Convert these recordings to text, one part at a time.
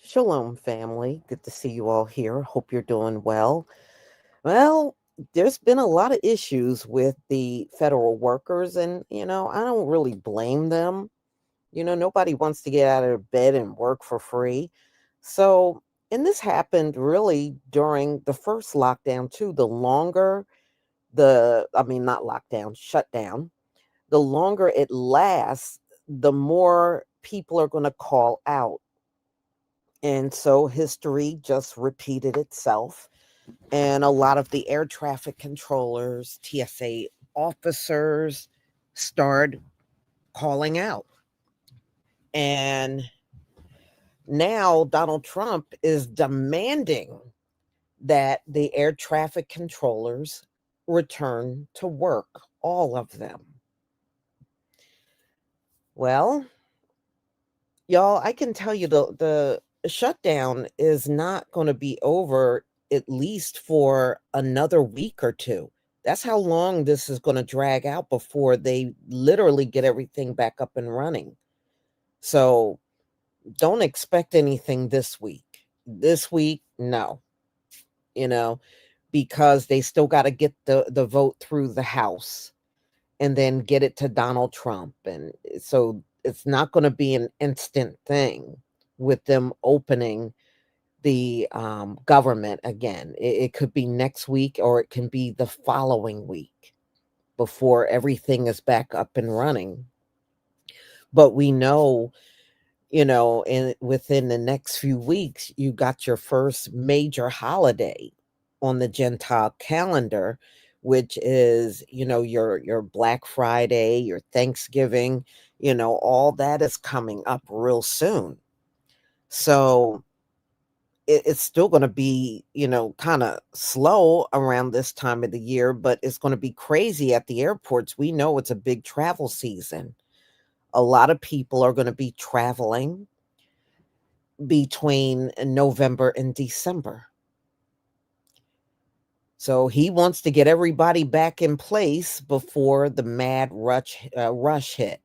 Shalom, family. Good to see you all here. Hope you're doing well. Well, there's been a lot of issues with the federal workers, and, I don't really blame them. Nobody wants to get out of bed and work for free. So, and this happened really during the first lockdown, too. The longer not lockdown, shutdown, the longer it lasts, the more people are going to call out. And so history just repeated itself. And a lot of the air traffic controllers, TSA officers started calling out. And now Donald Trump is demanding that the air traffic controllers return to work, all of them. Well, y'all, I can tell you the shutdown is not going to be over at least for another week or two. That's how long this is going to drag out before they literally get everything back up and running. So don't expect anything this week. This week, no, you know, because they still got to get the vote through the House and then get it to Donald Trump. And so it's not going to be an instant thing with them opening the government again. It could be next week or it can be the following week before everything is back up and running. But we know, within the next few weeks, you got your first major holiday on the Gentile calendar, which is, your Black Friday, your Thanksgiving, all that is coming up real soon. So it's still going to be, kind of slow around this time of the year, but it's going to be crazy at the airports. We know it's a big travel season. A lot of people are going to be traveling between November and December. So he wants to get everybody back in place before the mad rush hit.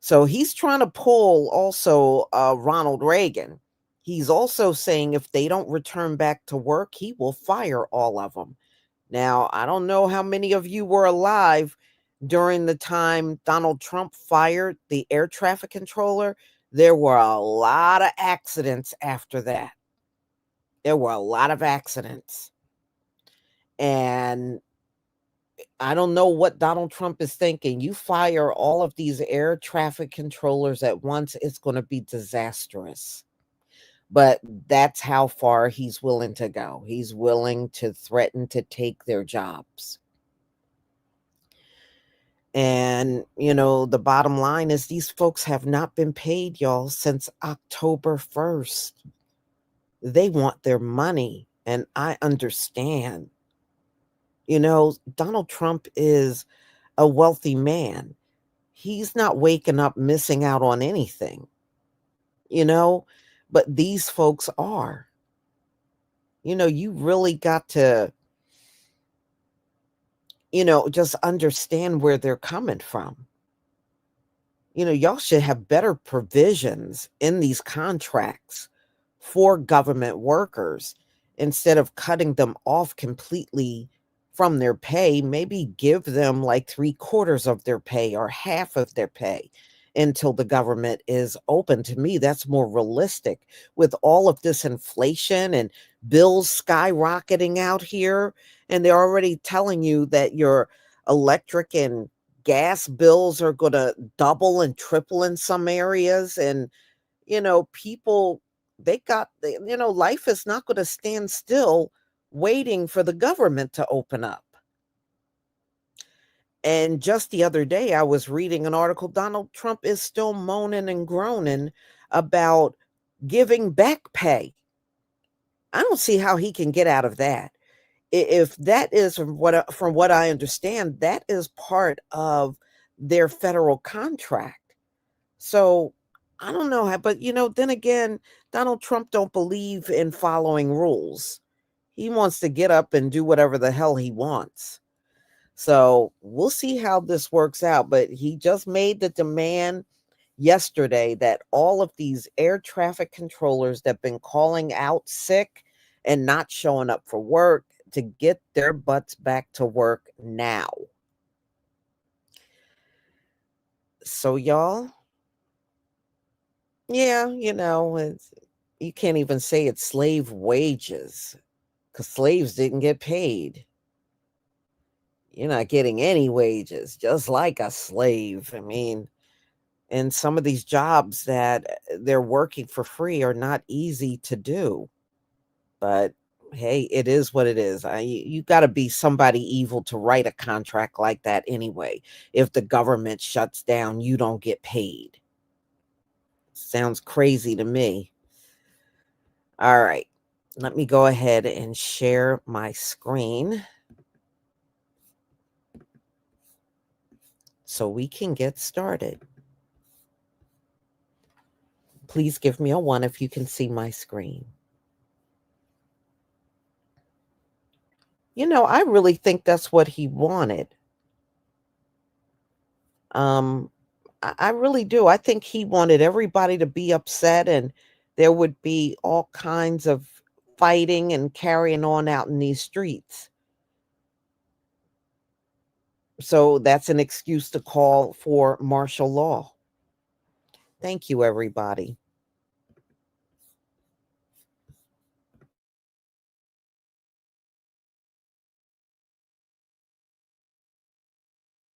So he's trying to pull also Ronald Reagan. He's also saying if they don't return back to work, he will fire all of them. Now, I don't know how many of you were alive during the time Donald Trump fired the air traffic controller. There were a lot of accidents after that. There were a lot of accidents. And I don't know what Donald Trump is thinking. You fire all of these air traffic controllers at once, it's going to be disastrous. But that's how far he's willing to go. He's willing to threaten to take their jobs. And, the bottom line is these folks have not been paid, y'all, since October 1st. They want their money, and I understand. Donald Trump is a wealthy man. He's not waking up missing out on anything, but these folks are. You really got to, just understand where they're coming from. Y'all should have better provisions in these contracts for government workers instead of cutting them off completely from their pay. Maybe give them like 3/4 of their pay or half of their pay until the government is open. To me, that's more realistic with all of this inflation and bills skyrocketing out here. And they're already telling you that your electric and gas bills are going to double and triple in some areas. And, people, life is not going to stand still waiting for the government to open up. And just the other day, I was reading an article. Donald Trump is still moaning and groaning about giving back pay. I don't see how he can get out of that. If that is, from what I understand, that is part of their federal contract. So I don't know how, but then again, Donald Trump don't believe in following rules. He wants to get up and do whatever the hell he wants. So we'll see how this works out. But he just made the demand. yesterday that all of these air traffic controllers that have been calling out sick and not showing up for work to get their butts back to work now. So, y'all, yeah, you can't even say it's slave wages because slaves didn't get paid. You're not getting any wages, just like a slave. I mean, and some of these jobs that they're working for free are not easy to do. But hey, it is what it is. You got to be somebody evil to write a contract like that anyway. If the government shuts down, you don't get paid. Sounds crazy to me. All right, let me go ahead and share my screen so we can get started. Please give me a 1 if you can see my screen. I really think that's what he wanted. I really do. I think he wanted everybody to be upset and there would be all kinds of fighting and carrying on out in these streets. So that's an excuse to call for martial law. Thank you, everybody.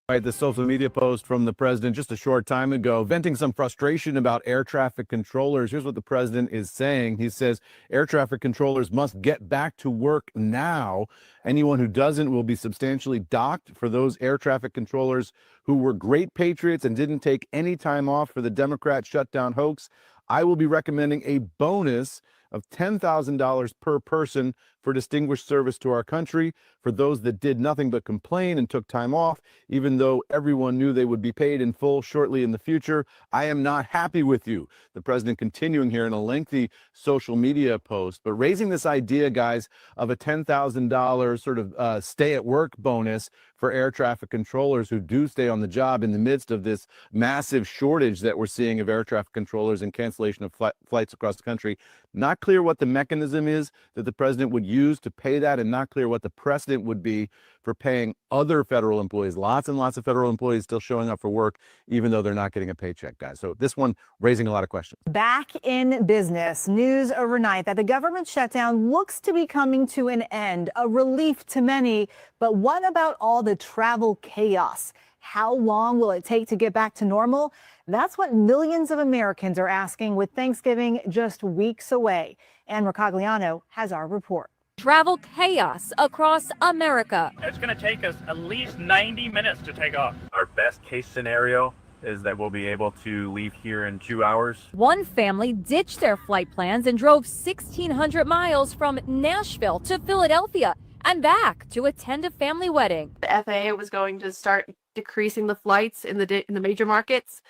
Right, the social media post from the president just a short time ago, venting some frustration about air traffic controllers. Here's what the president is saying. He says air traffic controllers must get back to work now. Anyone who doesn't will be substantially docked. For those air traffic controllers who were great patriots and didn't take any time off for the Democrat shutdown hoax, I will be recommending a bonus of $10,000 per person for distinguished service to our country. For those that did nothing but complain and took time off, even though everyone knew they would be paid in full shortly in the future, I am not happy with you. The president continuing here in a lengthy social media post, but raising this idea, guys, of a $10,000 sort of stay at work bonus for air traffic controllers who do stay on the job in the midst of this massive shortage that we're seeing of air traffic controllers and cancellation of flights across the country. Not clear what the mechanism is that the president would use to pay that, and not clear what the precedent would be for paying other federal employees. Lots and lots of federal employees still showing up for work, even though they're not getting a paycheck, guys. So this one raising a lot of questions. Back in business, news overnight that the government shutdown looks to be coming to an end, a relief to many. But what about all the travel chaos? How long will it take to get back to normal? That's what millions of Americans are asking with Thanksgiving just weeks away. Ann Mercogliano has our report. Travel chaos across America. It's going to take us at least 90 minutes to take off. Our best case scenario is that we'll be able to leave here in 2 hours. One family ditched their flight plans and drove 1,600 miles from Nashville to Philadelphia and back to attend a family wedding. The FAA was going to start decreasing the flights in the major markets.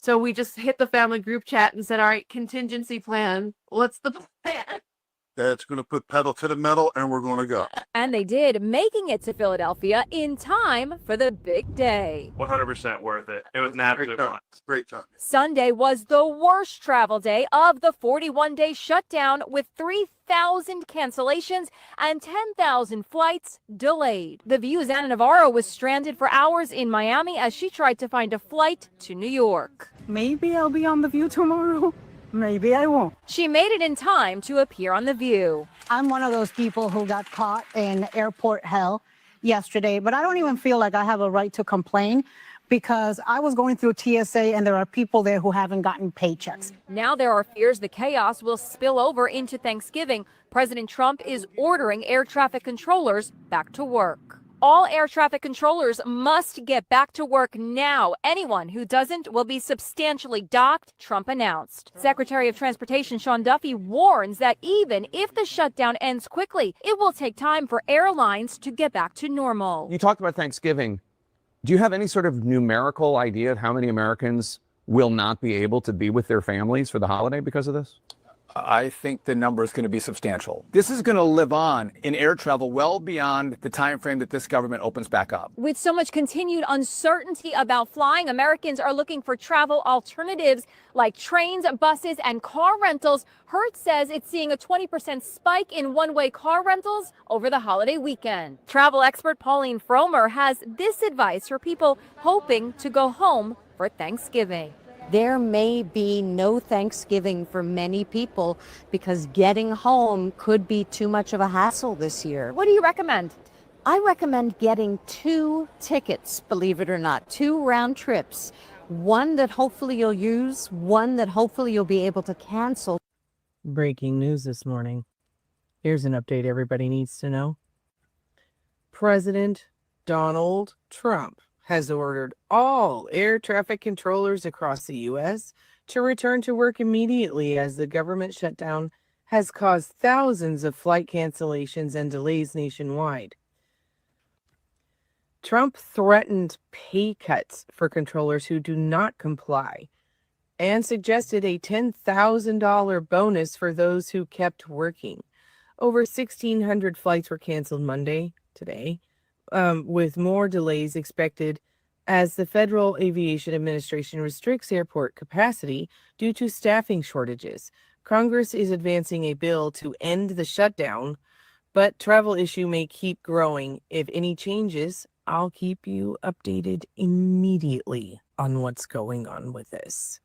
So we just hit the family group chat and said, all right, contingency plan. What's the plan? That's going to put pedal to the metal, and we're going to go. And they did, making it to Philadelphia in time for the big day. 100% worth it. It was an absolute fun. Great time. Sunday was the worst travel day of the 41-day shutdown, with 3,000 cancellations and 10,000 flights delayed. The View's Anna Navarro was stranded for hours in Miami as she tried to find a flight to New York. Maybe I'll be on The View tomorrow. Maybe I won't. She made it in time to appear on The View. I'm one of those people who got caught in airport hell yesterday, but I don't even feel like I have a right to complain because I was going through TSA and there are people there who haven't gotten paychecks. Now there are fears the chaos will spill over into Thanksgiving. President Trump is ordering air traffic controllers back to work. All air traffic controllers must get back to work now. Anyone who doesn't will be substantially docked, Trump announced. Secretary of Transportation Sean Duffy warns that even if the shutdown ends quickly, it will take time for airlines to get back to normal. You talked about Thanksgiving. Do you have any sort of numerical idea of how many Americans will not be able to be with their families for the holiday because of this? I think the number is going to be substantial. This is going to live on in air travel well beyond the time frame that this government opens back up. With so much continued uncertainty about flying, Americans are looking for travel alternatives like trains, buses, and car rentals. Hertz says it's seeing a 20% spike in one-way car rentals over the holiday weekend. Travel expert Pauline Fromer has this advice for people hoping to go home for Thanksgiving. There may be no Thanksgiving for many people because getting home could be too much of a hassle this year. What do you recommend? I recommend getting 2 tickets, believe it or not, 2 round trips. One that hopefully you'll use, one that hopefully you'll be able to cancel. Breaking news this morning. Here's an update everybody needs to know. President Donald Trump has ordered all air traffic controllers across the U.S. to return to work immediately as the government shutdown has caused thousands of flight cancellations and delays nationwide. Trump threatened pay cuts for controllers who do not comply and suggested a $10,000 bonus for those who kept working. Over 1,600 flights were canceled Monday, today, with more delays expected as the Federal Aviation Administration restricts airport capacity due to staffing shortages. Congress is advancing a bill to end the shutdown, but travel issue may keep growing. If any changes, I'll keep you updated immediately on what's going on with this.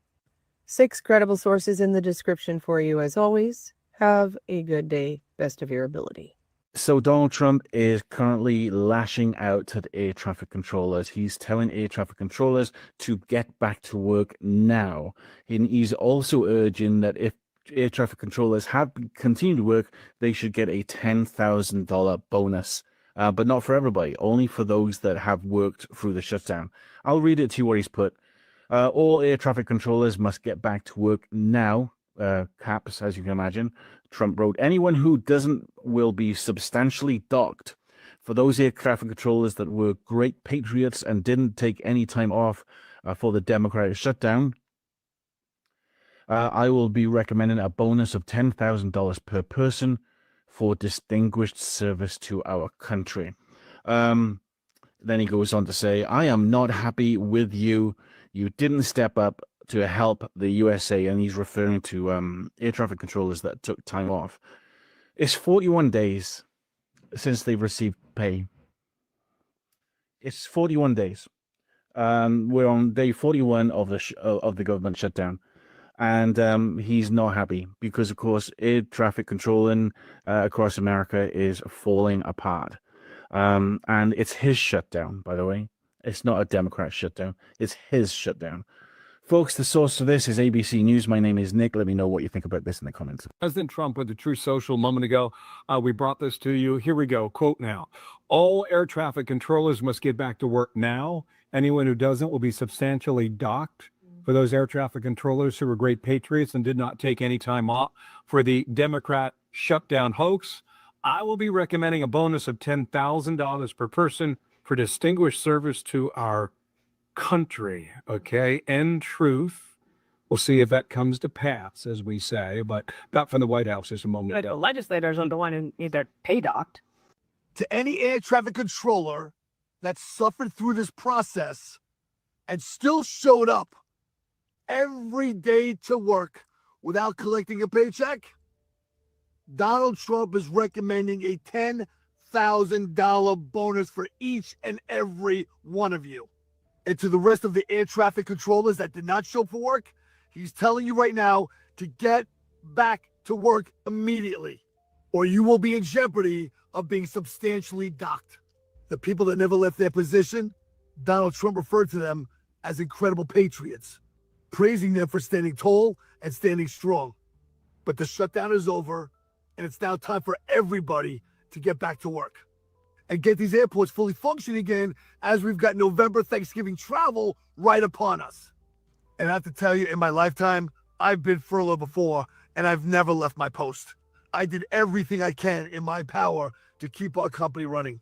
6 credible sources in the description for you as always. Have a good day. Best of your ability. So Donald Trump is currently lashing out to the air traffic controllers. He's telling air traffic controllers to get back to work now. And he's also urging that if air traffic controllers have continued to work, they should get a $10,000 bonus. But not for everybody, only for those that have worked through the shutdown. I'll read it to you what he's put. All air traffic controllers must get back to work now. Caps, as you can imagine. Trump wrote, anyone who doesn't will be substantially docked. For those air traffic controllers that were great patriots and didn't take any time off for the Democratic shutdown, I will be recommending a bonus of $10,000 per person for distinguished service to our country. Then he goes on to say, I am not happy with you. You didn't step up to help the USA, and he's referring to air traffic controllers that took time off. It's 41 days since they've received pay. It's 41 days. We're on day 41 of the government shutdown, and he's not happy because, of course, air traffic controlling across America is falling apart. And it's his shutdown, by the way. It's not a Democrat shutdown. It's his shutdown. Folks, the source for this is ABC News. My name is Nick. Let me know what you think about this in the comments. President Trump with the Truth Social a moment ago. We brought this to you. Here we go. Quote now. All air traffic controllers must get back to work now. Anyone who doesn't will be substantially docked. For those air traffic controllers who were great patriots and did not take any time off for the Democrat shutdown hoax, I will be recommending a bonus of $10,000 per person for distinguished service to our country. Okay, and truth. We'll see if that comes to pass, as we say. But back from the White House just a moment ago. Legislators are the one who need their pay docked. To any air traffic controller that suffered through this process and still showed up every day to work without collecting a paycheck, Donald Trump is recommending a $10,000 bonus for each and every one of you. And to the rest of the air traffic controllers that did not show up for work, he's telling you right now to get back to work immediately, or you will be in jeopardy of being substantially docked. The people that never left their position, Donald Trump referred to them as incredible patriots, praising them for standing tall and standing strong. But the shutdown is over, and it's now time for everybody to get back to work and get these airports fully functioning again, as we've got November Thanksgiving travel right upon us. And I have to tell you, in my lifetime, I've been furloughed before, and I've never left my post. I did everything I can in my power to keep our company running.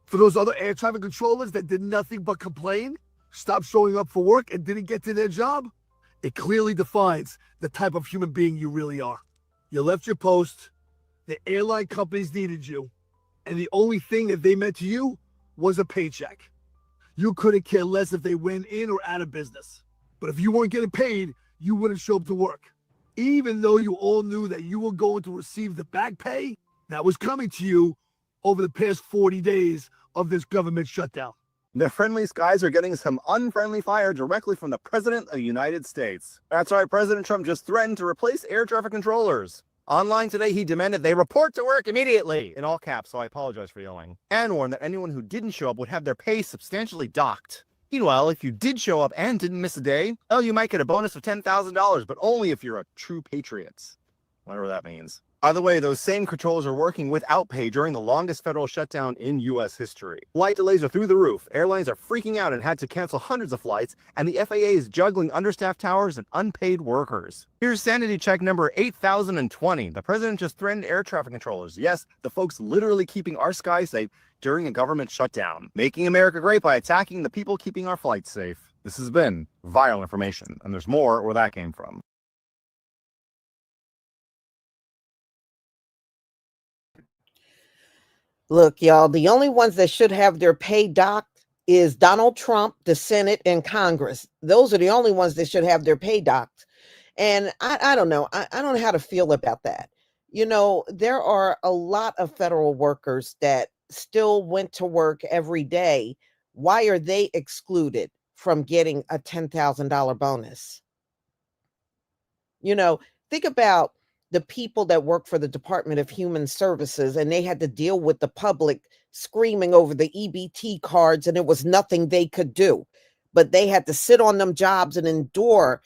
For those other air traffic controllers that did nothing but complain, stopped showing up for work, and didn't get to their job, it clearly defines the type of human being you really are. You left your post, the airline companies needed you, and the only thing that they meant to you was a paycheck. You couldn't care less if they went in or out of business. But if you weren't getting paid, you wouldn't show up to work. Even though you all knew that you were going to receive the back pay that was coming to you over the past 40 days of this government shutdown. The friendly skies are getting some unfriendly fire directly from the President of the United States. That's right, President Trump just threatened to replace air traffic controllers. Online today, he demanded they report to work immediately, in all caps, so I apologize for yelling, and warned that anyone who didn't show up would have their pay substantially docked. Meanwhile, if you did show up and didn't miss a day, well, you might get a bonus of $10,000, but only if you're a true patriot. Whatever that means. By the way, those same controllers are working without pay during the longest federal shutdown in U.S. history. Flight delays are through the roof. Airlines are freaking out and had to cancel hundreds of flights, and the FAA is juggling understaffed towers and unpaid workers. Here's sanity check number 8020. The president just threatened air traffic controllers. Yes, the folks literally keeping our skies safe during a government shutdown, making America great by attacking the people keeping our flights safe. This has been Vital Information, and there's more where that came from. Look, y'all, the only ones that should have their pay docked is Donald Trump, the Senate, and Congress. Those are the only ones that should have their pay docked. And I don't know. I don't know how to feel about that. You know, there are a lot of federal workers that still went to work every day. Why are they excluded from getting a $10,000 bonus? You know, think about the people that work for the Department of Human Services, and they had to deal with the public screaming over the EBT cards, and there was nothing they could do. But they had to sit on them jobs and endure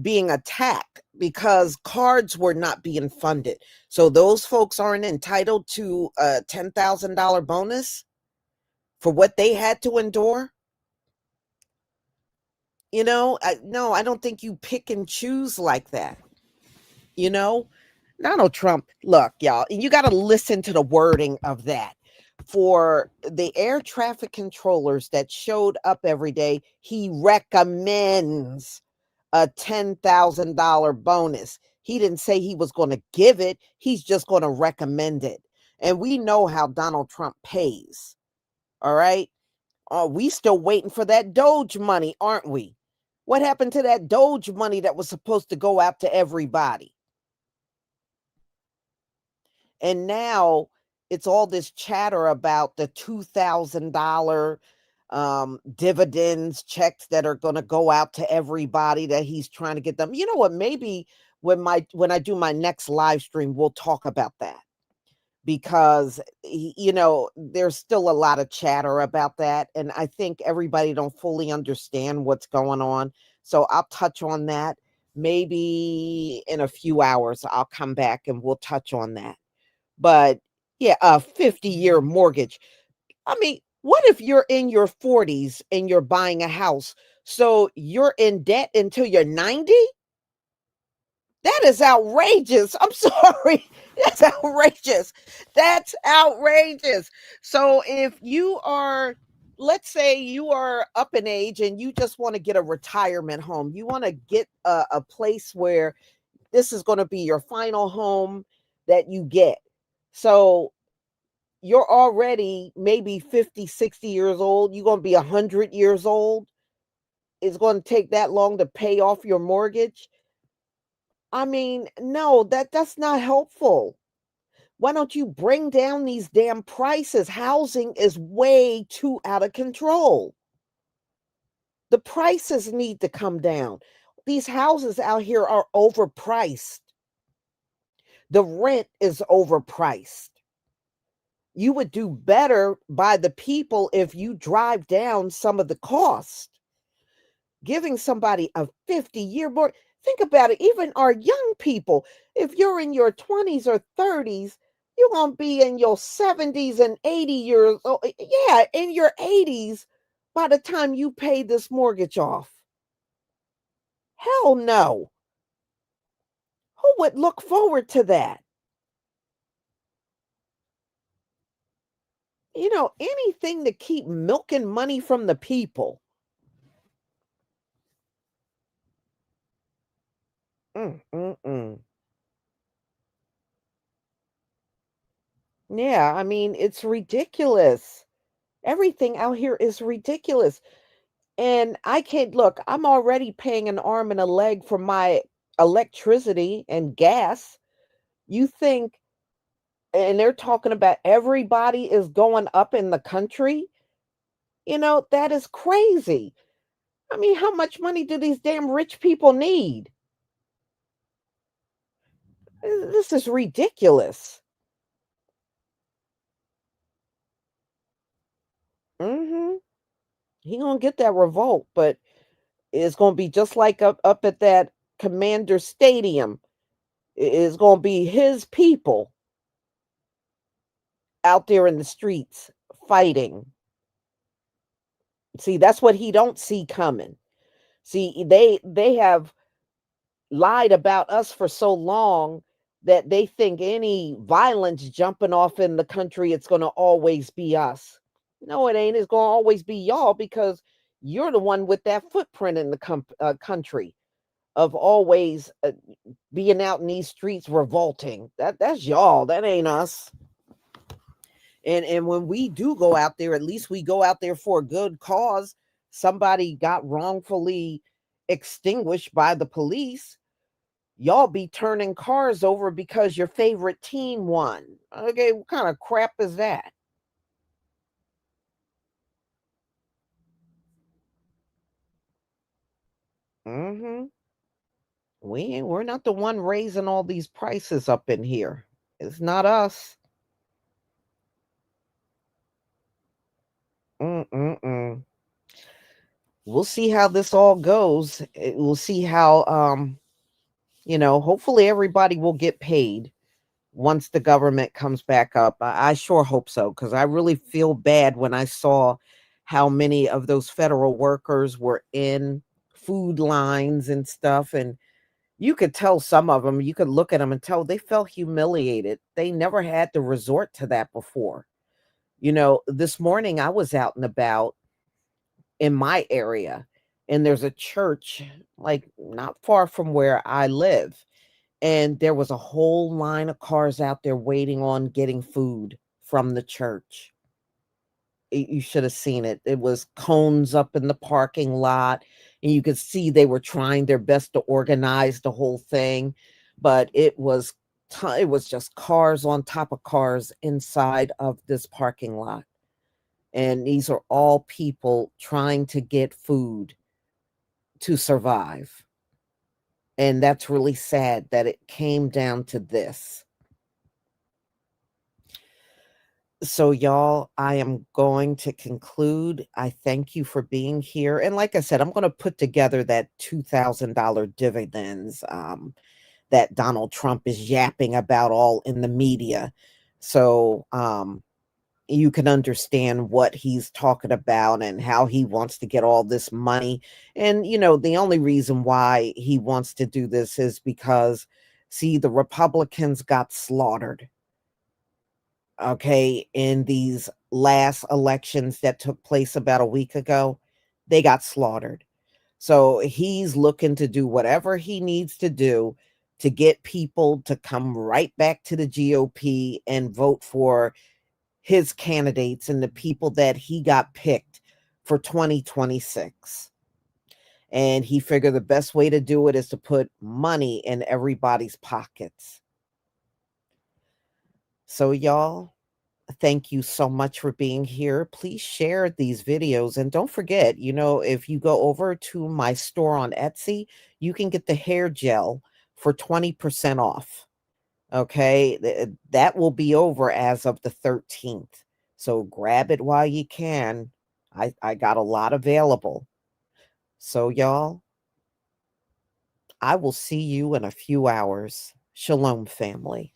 being attacked because cards were not being funded. So those folks aren't entitled to a $10,000 bonus for what they had to endure. You know, no, I don't think you pick and choose like that. You know, Donald Trump, look, y'all, you got to listen to the wording of that. For the air traffic controllers that showed up every day, he recommends a $10,000 bonus. He didn't say he was going to give it. He's just going to recommend it. And we know how Donald Trump pays. All right. We still waiting for that Doge money, aren't we? What happened to that Doge money that was supposed to go out to everybody? And now it's all this chatter about the $2,000 dividends checks that are going to go out to everybody that he's trying to get them. You know what? Maybe when I do my next live stream, we'll talk about that, because you know, there's still a lot of chatter about that, and I think everybody don't fully understand what's going on. So I'll touch on that maybe in a few hours. I'll come back and we'll touch on that. But yeah, a 50-year mortgage. I mean, what if you're in your 40s and you're buying a house? So you're in debt until you're 90? That is outrageous. I'm sorry. That's outrageous. That's outrageous. So if you are, let's say you are up in age and you just want to get a retirement home, you want to get a place where this is going to be your final home that you get. So you're already maybe 50, 60 years old. You're going to be 100 years old. It's going to take that long to pay off your mortgage. I mean, no, that's not helpful. Why don't you bring down these damn prices? Housing is way too out of control. The prices need to come down. These houses out here are overpriced. The rent is overpriced. You would do better by the people if you drive down some of the cost. Giving somebody a 50-year mortgage. Think about it. Even our young people, if you're in your 20s or 30s, you're going to be in your 70s and 80 years old. Yeah, in your 80s by the time you pay this mortgage off. Hell no. Who would look forward to that? You know, anything to keep milking money from the people. Yeah, I mean, it's ridiculous. Everything out here is ridiculous. And I can't look, I'm already paying an arm and a leg for my electricity and gas. You think, and they're talking about everybody is going up in the country? That is crazy. I mean, how much money do these damn rich people need? This is ridiculous. Mhm. He gonna get that revolt, but it's gonna be just like up at that Commander Stadium. It's gonna be his people out there in the streets fighting. See, that's what he don't see coming. See, they have lied about us for so long that they think any violence jumping off in the country, it's going to always be us. No, it ain't. It's going to always be y'all because you're the one with that footprint in the country of always being out in these streets revolting. That's y'all. That ain't us. And when we do go out there, at least we go out there for a good cause. Somebody got wrongfully extinguished by the police. Y'all be turning cars over because your favorite team won. Okay, what kind of crap is that? Mm-hmm. We're not the one raising all these prices up in here. It's not us. Mm-mm-mm. We'll see how this all goes. We'll see how hopefully everybody will get paid once the government comes back up. I sure hope so, because I really feel bad when I saw how many of those federal workers were in food lines and stuff. And you could tell some of them, you could look at them and tell they felt humiliated. They never had to resort to that before. This morning I was out and about in my area, and there's a church like not far from where I live, and there was a whole line of cars out there waiting on getting food from the church. You should have seen it. It was cones up in the parking lot, and you could see they were trying their best to organize the whole thing, but it was just cars on top of cars inside of this parking lot. And these are all people trying to get food to survive. And that's really sad that it came down to this. So, y'all, I am going to conclude. I thank you for being here. And like I said, I'm going to put together that $2,000 dividends that Donald Trump is yapping about all in the media. So you can understand what he's talking about and how he wants to get all this money. And, the only reason why he wants to do this is because, see, the Republicans got slaughtered. Okay, in these last elections that took place about a week ago, they got slaughtered. So he's looking to do whatever he needs to do to get people to come right back to the GOP and vote for his candidates and the people that he got picked for 2026. And he figured the best way to do it is to put money in everybody's pockets. So, y'all, thank you so much for being here. Please share these videos. And don't forget, if you go over to my store on Etsy, you can get the hair gel for 20% off. Okay. That will be over as of the 13th. So grab it while you can. I got a lot available. So, y'all, I will see you in a few hours. Shalom, family.